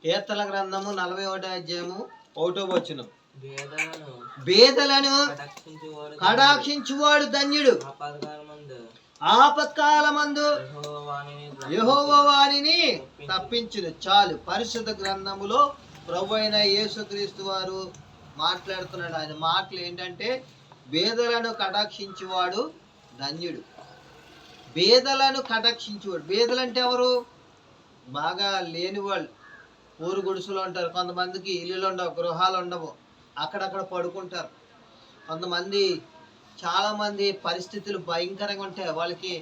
కీర్తన గ్రంథము 41వ అధ్యాయము 1వ వచనం. బేదలను కటాక్షించువాడు ధన్యుడు, ఆపత్కాలమందు యెహోవా వానిని తప్పించును. చాలు. పరిశుద్ధ గ్రంథములో ప్రభువైన యేసుక్రీస్తు వారు మాట్లాడుతున్నాడు. ఆయన మాటలు ఏంటంటే, బేదలను కటాక్షించువాడు ధన్యుడు. బేదలను కటాక్షించువాడు. బేదలంటే ఎవరు? బాగా లేని వాళ్ళు, ఊరు గుడుసులు ఉంటారు. కొంతమందికి ఇల్లులు ఉండవు, గృహాలు ఉండవు, అక్కడక్కడ పడుకుంటారు. కొంతమంది, చాలామంది పరిస్థితులు భయంకరంగా ఉంటాయి. వాళ్ళకి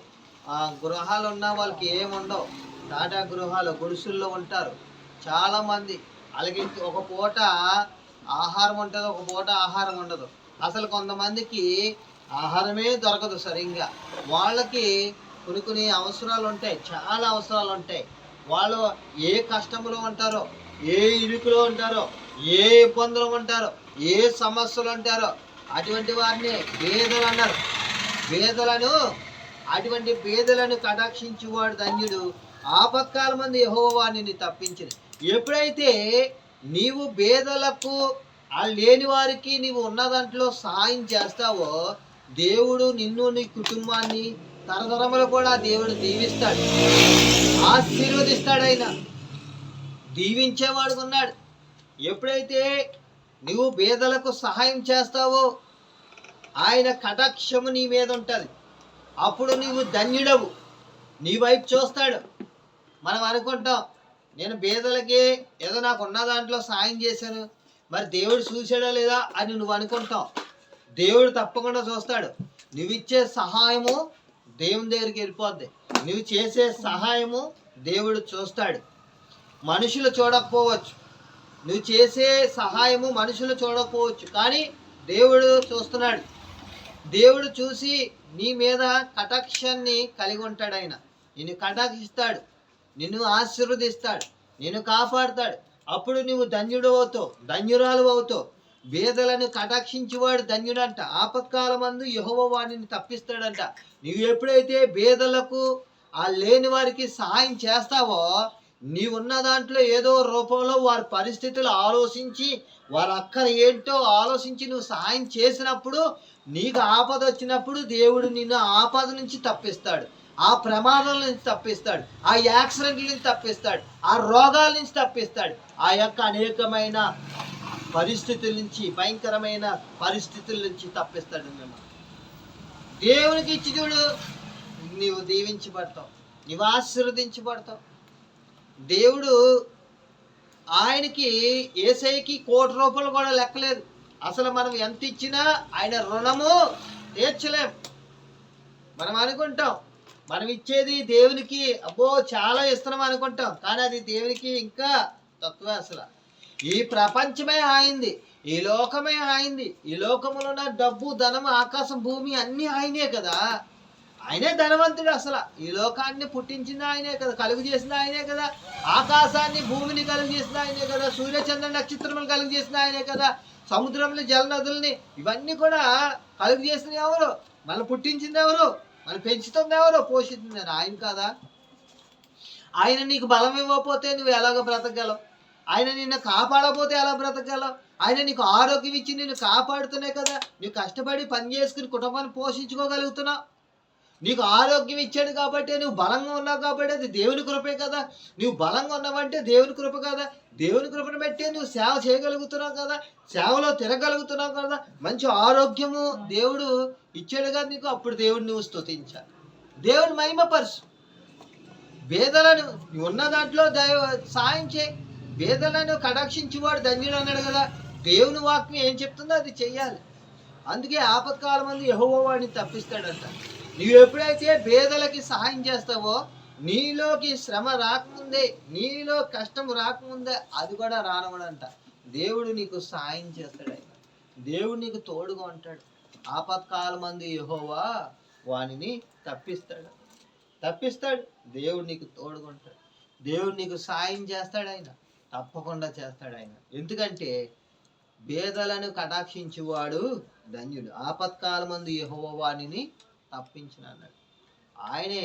గృహాలు ఉన్నా వాళ్ళకి ఏముండవు, టాటా గృహాలు, గుడుసుల్లో ఉంటారు చాలామంది. అలాగే ఒక పూట ఆహారం ఉంటుంది, ఒక పూట ఆహారం ఉండదు. అసలు కొంతమందికి ఆహారమే దొరకదు సరిగ్గా. వాళ్ళకి కొన్ని అవసరాలు ఉంటాయి, చాలా అవసరాలు ఉంటాయి. వాళ్ళు ఏ కష్టంలో ఉంటారో, ఏ ఇరుకులో ఉంటారో, ఏ ఇబ్బందులు ఉంటారో, ఏ సమస్యలు ఉంటారో అటువంటి వారిని బేదలు అన్నారు. అటువంటి బేదలను కటాక్షించువాడు ధన్యుడు, ఆపత్కాలమందు యెహోవా నిన్ను తప్పించును. ఎప్పుడైతే నీవు బేదలకు, లేని వారికి నీవు ఉన్న దాంట్లో సహాయం చేస్తావో, దేవుడు నిన్ను, నీ కుటుంబాన్ని తరతరములు కూడా దేవుడు దీవిస్తాడు, ఆశీర్వదిస్తాడు. ఆయన దీవించేవాడు ఉన్నాడు. ఎప్పుడైతే నువ్వు బేదలకు సహాయం చేస్తావో ఆయన కటాక్షము నీ మీద ఉంటుంది. అప్పుడు నీవు ధన్యుడవు. నీ వైపు చూస్తాడు. మనం అనుకుంటాం, నేను బేదలకి ఏదో నాకు ఉన్న దాంట్లో సాయం చేశాను, మరి దేవుడు చూసాడా లేదా అని నువ్వు అనుకుంటావు. దేవుడు తప్పకుండా చూస్తాడు. నువ్వు ఇచ్చే సహాయము దేవుని దగ్గరికి వెళ్ళిపోద్ది. నువ్వు చేసే సహాయము దేవుడు చూస్తాడు. మనుషులు చూడకపోవచ్చు, నువ్వు చేసే సహాయము మనుషులు చూడకపోవచ్చు, కానీ దేవుడు చూస్తున్నాడు. దేవుడు చూసి నీ మీద కటాక్షాన్ని కలిగి ఉంటాడు. ఆయన నిన్ను కటాక్షిస్తాడు, నిన్ను ఆశీర్వదిస్తాడు, నిన్ను కాపాడుతాడు. అప్పుడు నువ్వు ధన్యుడు అవుతావు, ధన్యురాలు అవుతావు. బేదలను కటాక్షించేవాడు ధన్యుడంట, ఆపత్కాలమందు యెహోవా వానిని తప్పిస్తాడంట. నువ్వు ఎప్పుడైతే బేదలకు, లేని వారికి సహాయం చేస్తావో, నీవున్న దాంట్లో ఏదో రూపంలో వారి పరిస్థితులు ఆలోచించి, వారి అక్కర ఏంటో ఆలోచించి నువ్వు సహాయం చేసినప్పుడు, నీకు ఆపద వచ్చినప్పుడు దేవుడు నిన్ను ఆపద నుంచి తప్పిస్తాడు, ఆ ప్రమాదాల నుంచి తప్పిస్తాడు, ఆ యాక్సిడెంట్ల నుంచి తప్పిస్తాడు, ఆ రోగాల నుంచి తప్పిస్తాడు, ఆ యొక్క అనేకమైన పరిస్థితుల నుంచి, భయంకరమైన పరిస్థితుల నుంచి తప్పిస్తాడు. మేము దేవునికి ఇచ్చి చూడు, నీవు దీవించబడతావు, నీవు ఆశీర్వదించబడతావు. దేవుడు, ఆయనకి, యేసయ్యకి ₹1,00,00,000 కూడా లెక్కలేదు. అసలు మనం ఎంత ఇచ్చినా ఆయన రుణము తీర్చలేం. మనం అనుకుంటాం మనం ఇచ్చేది దేవునికి అబ్బో చాలా ఇస్తున్నాం అనుకుంటాం, కానీ అది దేవునికి ఇంకా తక్కువే. అసలు ఈ ప్రపంచమే ఆయింది, ఈ లోకమే ఆయింది. ఈ లోకములో ఉన్న డబ్బు, ధనము, ఆకాశం, భూమి అన్నీ ఆయనే కదా. ఆయనే ధనవంతుడు. అసలు ఈ లోకాన్ని పుట్టించింది ఆయనే కదా, కలుగు చేసింది ఆయనే కదా, ఆకాశాన్ని, భూమిని కలుగు చేసింది ఆయనే కదా, సూర్యచంద్ర నక్షత్రములు కలుగు చేసింది ఆయనే కదా, సముద్రంలో జలనదుల్ని ఇవన్నీ కూడా కలుగు చేసింది ఎవరు? మనం పుట్టించింది ఎవరు? మనం పెంచుతుంది ఎవరు? పోషిస్తుంది ఆయన కదా. ఆయన నీకు బలం ఇవ్వకపోతే నువ్వు ఎలాగ బ్రతకగలవు? ఆయన నిన్ను కాపాడకపోతే ఎలా బ్రతకగలవు? ఆయన నీకు ఆరోగ్యం ఇచ్చి నిన్ను కాపాడుతున్నాయి కదా, నువ్వు కష్టపడి పని చేసుకుని కుటుంబాన్ని పోషించుకోగలుగుతున్నావు. నీకు ఆరోగ్యం ఇచ్చాడు కాబట్టి, నువ్వు బలంగా ఉన్నావు కాబట్టి అది దేవుని కృపే కదా. నువ్వు బలంగా ఉన్నావంటే దేవుని కృప కదా. దేవుని కృపను బట్టే నువ్వు సేవ చేయగలుగుతున్నావు కదా, సేవలో తిరగలుగుతున్నావు కదా. మంచి ఆరోగ్యము దేవుడు ఇచ్చాడు కదా నీకు. అప్పుడు దేవుడు నువ్వు స్తుతించాలి, దేవుని మహిమపరచు. బేదలను ఉన్న దాంట్లో సాయం చేయి. బేదలను కటాక్షించేవాడు ధన్యుడు అన్నాడు కదా. దేవుని వాక్యం ఏం చెప్తుందో అది చెయ్యాలి. అందుకే ఆపత్కాలమందు యెహోవా వాడిని తప్పిస్తాడంట. నువ్వు ఎప్పుడైతే బేదలకి సహాయం చేస్తావో, నీలోకి శ్రమ రాకముందే, నీలో కష్టం రాకముందే అది కూడా రానవడంట. దేవుడు నీకు సహాయం చేస్తాడు. ఆయన దేవుడు నీకు తోడుగా ఉంటాడు. ఆపత్కాలమందు యెహోవా వానిని తప్పిస్తాడు. దేవుడు నీకు తోడుగా ఉంటాడు. దేవుడు నీకు సాయం చేస్తాడు. ఆయన తప్పకుండా చేస్తాడు. ఆయన ఎందుకంటే బేదలను కటాక్షించువాడు ధన్యుడు, ఆపత్కాలమందు యెహోవా వానిని తప్పించిన అన్నాడు. ఆయనే